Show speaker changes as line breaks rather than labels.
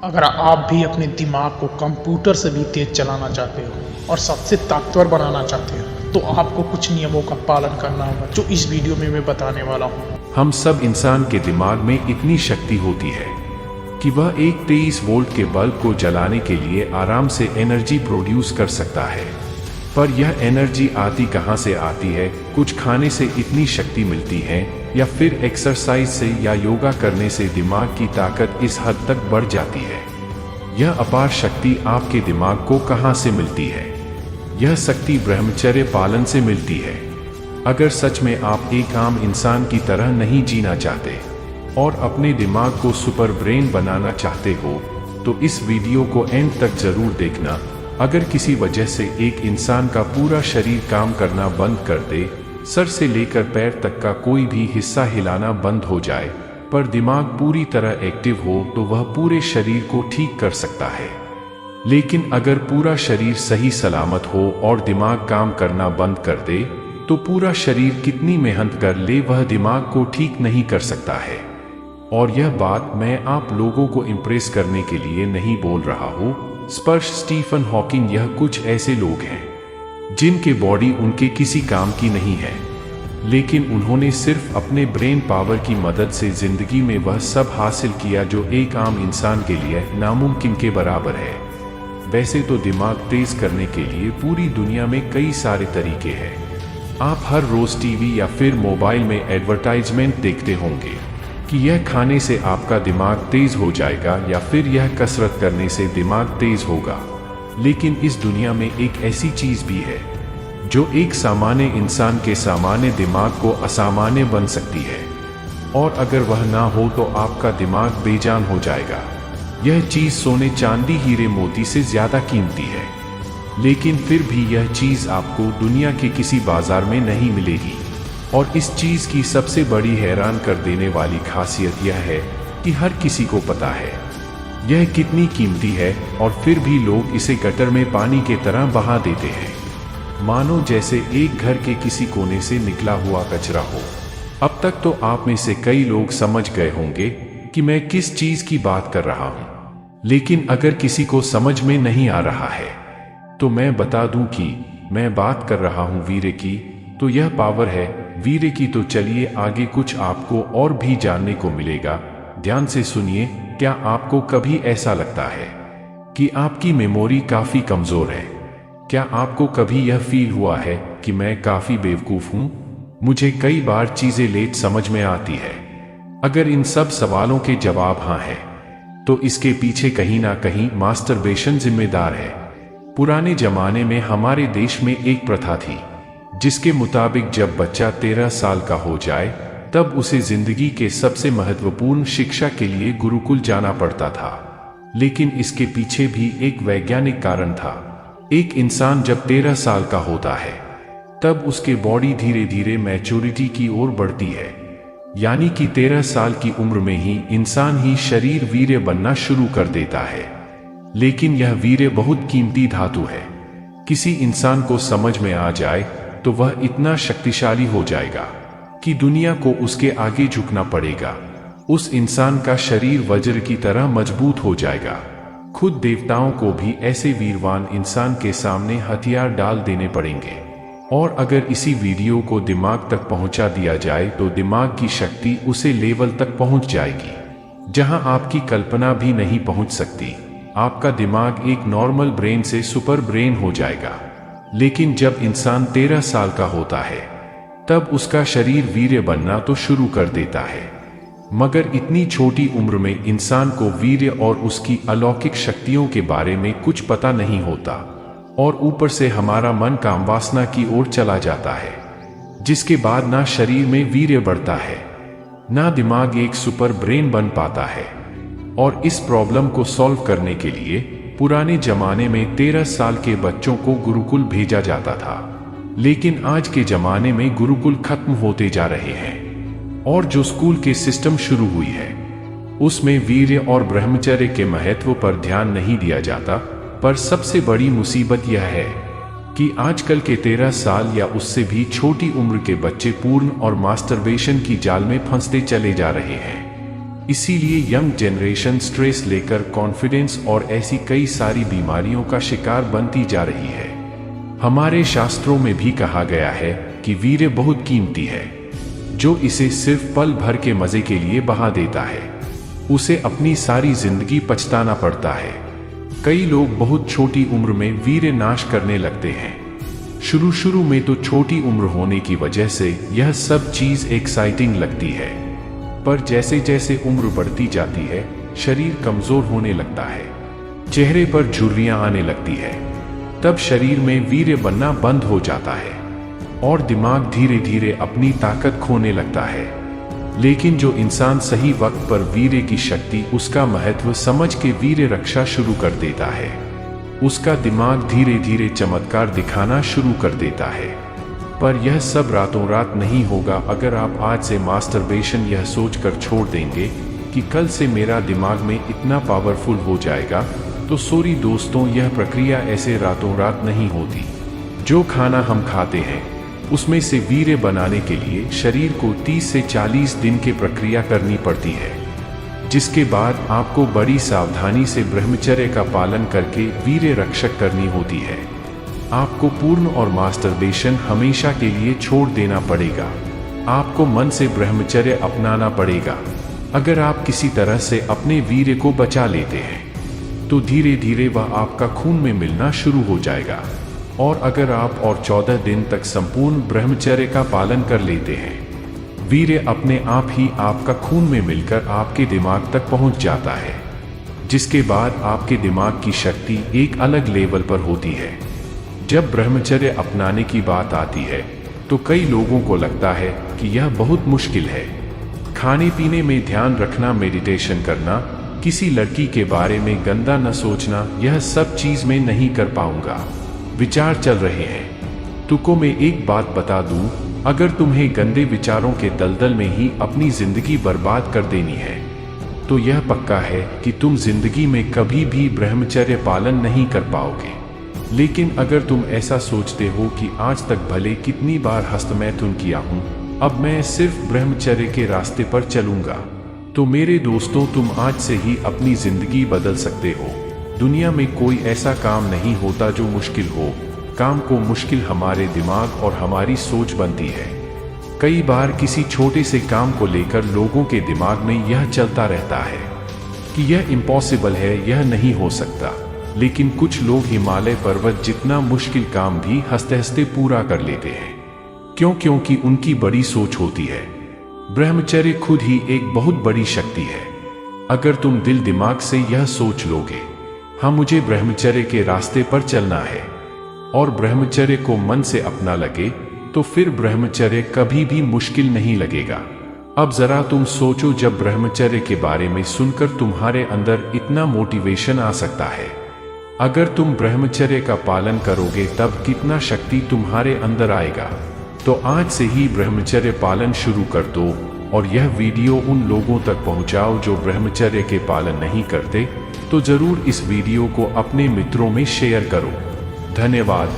अगर आप भी अपने दिमाग को कंप्यूटर से भी तेज चलाना चाहते हो और सबसे ताकतवर बनाना चाहते हो तो आपको कुछ नियमों का पालन करना होगा जो इस वीडियो में मैं बताने वाला हूँ।
हम सब इंसान के दिमाग में इतनी शक्ति होती है कि वह एक 23 वोल्ट के बल्ब को जलाने के लिए आराम से एनर्जी प्रोड्यूस कर सकता है। पर यह एनर्जी आती कहाँ से आती है? कुछ खाने से इतनी शक्ति मिलती है या फिर एक्सरसाइज से या योगा करने से दिमाग की ताकत इस हद तक बढ़ जाती है? यह अपार शक्ति आपके दिमाग को कहाँ से मिलती है? यह शक्ति ब्रह्मचर्य पालन से मिलती है। अगर सच में आप एक आम इंसान की तरह नहीं जीना चाहते और अपने दिमाग को सुपर ब्रेन बनाना चाहते हो तो इस वीडियो को एंड तक जरूर देखना। अगर किसी वजह से एक इंसान का पूरा शरीर काम करना बंद कर दे, सर से लेकर पैर तक का कोई भी हिस्सा हिलाना बंद हो जाए, पर दिमाग पूरी तरह एक्टिव हो तो वह पूरे शरीर को ठीक कर सकता है। लेकिन अगर पूरा शरीर सही सलामत हो और दिमाग काम करना बंद कर दे तो पूरा शरीर कितनी मेहनत कर ले वह दिमाग को ठीक नहीं कर सकता है। और यह बात मैं आप लोगों को इम्प्रेस करने के लिए नहीं बोल रहा हूँ। स्पर्श स्टीफन हॉकिंग यह कुछ ऐसे लोग हैं जिनके बॉडी उनके किसी काम की नहीं है, लेकिन उन्होंने सिर्फ अपने ब्रेन पावर की मदद से जिंदगी में वह सब हासिल किया जो एक आम इंसान के लिए नामुमकिन के बराबर है। वैसे तो दिमाग तेज करने के लिए पूरी दुनिया में कई सारे तरीके हैं। आप हर रोज टीवी या फिर मोबाइल में एडवर्टाइजमेंट देखते होंगे कि यह खाने से आपका दिमाग तेज हो जाएगा या फिर यह कसरत करने से दिमाग तेज होगा। लेकिन इस दुनिया में एक ऐसी चीज भी है जो एक सामान्य इंसान के सामान्य दिमाग को असामान्य बन सकती है, और अगर वह ना हो तो आपका दिमाग बेजान हो जाएगा। यह चीज सोने चांदी हीरे मोती से ज्यादा कीमती है, लेकिन फिर भी यह चीज आपको दुनिया के किसी बाजार में नहीं मिलेगी। और इस चीज की सबसे बड़ी हैरान कर देने वाली खासियत यह है कि हर किसी को पता है यह कितनी कीमती है, और फिर भी लोग इसे गटर में पानी की तरह बहा देते हैं, मानो जैसे एक घर के किसी कोने से निकला हुआ कचरा हो। अब तक तो आप में से कई लोग समझ गए होंगे कि मैं किस चीज की बात कर रहा हूं, लेकिन अगर किसी को समझ में नहीं आ रहा है तो मैं बता दूं कि मैं बात कर रहा हूं वीर्य की। तो यह पावर है वीर्य की। तो चलिए आगे कुछ आपको और भी जानने को मिलेगा। ध्यान से सुनिए। क्या आपको कभी ऐसा लगता है कि आपकी मेमोरी काफी कमजोर है? क्या आपको कभी यह फील हुआ है कि मैं काफी बेवकूफ हूं? मुझे कई बार चीजें लेट समझ में आती है। अगर इन सब सवालों के जवाब हाँ है तो इसके पीछे कहीं ना कहीं मास्टरबेशन जिम्मेदार है। पुराने जमाने में हमारे देश में एक प्रथा थी जिसके मुताबिक जब बच्चा 13 साल का हो जाए तब उसे जिंदगी के सबसे महत्वपूर्ण शिक्षा के लिए गुरुकुल जाना पड़ता था। लेकिन इसके पीछे भी एक वैज्ञानिक कारण था। एक इंसान जब 13 साल का होता है तब उसके बॉडी धीरे धीरे मैच्योरिटी की ओर बढ़ती है, यानी कि 13 साल की उम्र में ही इंसान ही शरीर वीर्य बनना शुरू कर देता है। लेकिन यह वीर्य बहुत कीमती धातु है। किसी इंसान को समझ में आ जाए तो वह इतना शक्तिशाली हो जाएगा कि दुनिया को उसके आगे झुकना पड़ेगा। उस इंसान का शरीर वज्र की तरह मजबूत हो जाएगा। खुद देवताओं को भी ऐसे वीरवान इंसान के सामने हथियार डाल देने पड़ेंगे। और अगर इसी वीडियो को दिमाग तक पहुंचा दिया जाए तो दिमाग की शक्ति उसे लेवल तक पहुंच जाएगी जहां आपकी कल्पना भी नहीं पहुंच सकती। आपका दिमाग एक नॉर्मल ब्रेन से सुपर ब्रेन हो जाएगा। लेकिन जब इंसान 13 साल का होता है तब उसका शरीर वीर्य बनना तो शुरू कर देता है, मगर इतनी छोटी उम्र में इंसान को वीर्य और उसकी अलौकिक शक्तियों के बारे में कुछ पता नहीं होता, और ऊपर से हमारा मन काम वासना की ओर चला जाता है, जिसके बाद ना शरीर में वीर्य बढ़ता है ना दिमाग एक सुपर ब्रेन बन पाता है। और इस प्रॉब्लम को सॉल्व करने के लिए पुराने जमाने में 13 साल के बच्चों को गुरुकुल भेजा जाता था। लेकिन आज के जमाने में गुरुकुल खत्म होते जा रहे हैं और जो स्कूल के सिस्टम शुरू हुई है उसमें वीर्य और ब्रह्मचर्य के महत्व पर ध्यान नहीं दिया जाता। पर सबसे बड़ी मुसीबत यह है कि आजकल के 13 साल या उससे भी छोटी उम्र के बच्चे पूर्ण और मास्टरबेशन की जाल में फंसते चले जा रहे हैं। इसीलिए यंग जनरेशन स्ट्रेस लेकर कॉन्फिडेंस और ऐसी कई सारी बीमारियों का शिकार बनती जा रही है। हमारे शास्त्रों में भी कहा गया है कि वीर्य बहुत कीमती है। जो इसे सिर्फ पल भर के मजे के लिए बहा देता है, उसे अपनी सारी जिंदगी पछताना पड़ता है। कई लोग बहुत छोटी उम्र में वीर्य नाश करने लगते हैं। शुरू में तो छोटी उम्र होने की वजह से यह सब चीज एक्साइटिंग लगती है, पर जैसे जैसे उम्र बढ़ती जाती है, शरीर कमजोर होने लगता है, चेहरे पर झुर्रियां आने लगती है। तब शरीर में वीर्य बनना बंद हो जाता है और दिमाग धीरे धीरे अपनी ताकत खोने लगता है। लेकिन जो इंसान सही वक्त पर वीर्य की शक्ति, उसका महत्व समझ के वीर्य रक्षा शुरू कर देता है, उसका दिमाग धीरे धीरे चमत्कार दिखाना शुरू कर देता है। पर यह सब रातों रात नहीं होगा। अगर आप आज से मास्टरबेशन यह सोचकर छोड़ देंगे कि कल से मेरा दिमाग में इतना पावरफुल हो जाएगा, तो सॉरी दोस्तों, यह प्रक्रिया ऐसे रातों रात नहीं होती। जो खाना हम खाते हैं, उसमें से वीर्य बनाने के लिए शरीर को 30 से 40 दिन की प्रक्रिया करनी पड़ती है, जिसके बाद आपको बड़ी सावधानी से ब्रह्मचर्य का पालन करके वीर्य रक्षक करनी होती है। आपको पूर्ण और मास्टरबेशन हमेशा के लिए छोड़ देना पड़ेगा। आपको मन से ब्रह्मचर्य अपनाना पड़ेगा। अगर आप किसी तरह से अपने वीर्य को बचा लेते हैं, तो धीरे धीरे वह आपका खून में मिलना शुरू हो जाएगा। और अगर आप और 14 दिन तक संपूर्ण ब्रह्मचर्य का पालन कर लेते हैं, वीर्य अपने आप ही आपका खून में मिलकर आपके दिमाग तक पहुंच जाता है, जिसके बाद आपके दिमाग की शक्ति एक अलग लेवल पर होती है। जब ब्रह्मचर्य अपनाने की बात आती है, तो कई लोगों को लगता है कि यह बहुत मुश्किल है। खाने पीने में ध्यान रखना, मेडिटेशन करना, किसी लड़की के बारे में गंदा न सोचना, यह सब चीज मैं नहीं कर पाऊंगा विचार चल रहे हैं। तुमको मैं एक बात बता दूं, अगर तुम्हें गंदे विचारों के दलदल में ही अपनी जिंदगी बर्बाद कर देनी है, तो यह पक्का है कि तुम जिंदगी में कभी भी ब्रह्मचर्य पालन नहीं कर पाओगे। लेकिन अगर तुम ऐसा सोचते हो कि आज तक भले कितनी बार हस्तमैथुन किया हूं, अब मैं सिर्फ ब्रह्मचर्य के रास्ते पर चलूंगा, तो मेरे दोस्तों, तुम आज से ही अपनी जिंदगी बदल सकते हो। दुनिया में कोई ऐसा काम नहीं होता जो मुश्किल हो। काम को मुश्किल हमारे दिमाग और हमारी सोच बनती है। कई बार किसी छोटे से काम को लेकर लोगों के दिमाग में यह चलता रहता है कि यह इम्पॉसिबल है, यह नहीं हो सकता। लेकिन कुछ लोग हिमालय पर्वत जितना मुश्किल काम भी हंसते हंसते पूरा कर लेते हैं। क्योंकि उनकी बड़ी सोच होती है। ब्रह्मचर्य खुद ही एक बहुत बड़ी शक्ति है। अगर तुम दिल दिमाग से यह सोच लोगे, हाँ मुझे ब्रह्मचर्य के रास्ते पर चलना है, और ब्रह्मचर्य को मन से अपना लगे, तो फिर ब्रह्मचर्य कभी भी मुश्किल नहीं लगेगा। अब जरा तुम सोचो, जब ब्रह्मचर्य के बारे में सुनकर तुम्हारे अंदर इतना मोटिवेशन आ सकता है, अगर तुम ब्रह्मचर्य का पालन करोगे तब कितना शक्ति तुम्हारे अंदर आएगा। तो आज से ही ब्रह्मचर्य पालन शुरू कर दो और यह वीडियो उन लोगों तक पहुंचाओ जो ब्रह्मचर्य के पालन नहीं करते। तो जरूर इस वीडियो को अपने मित्रों में शेयर करो। धन्यवाद।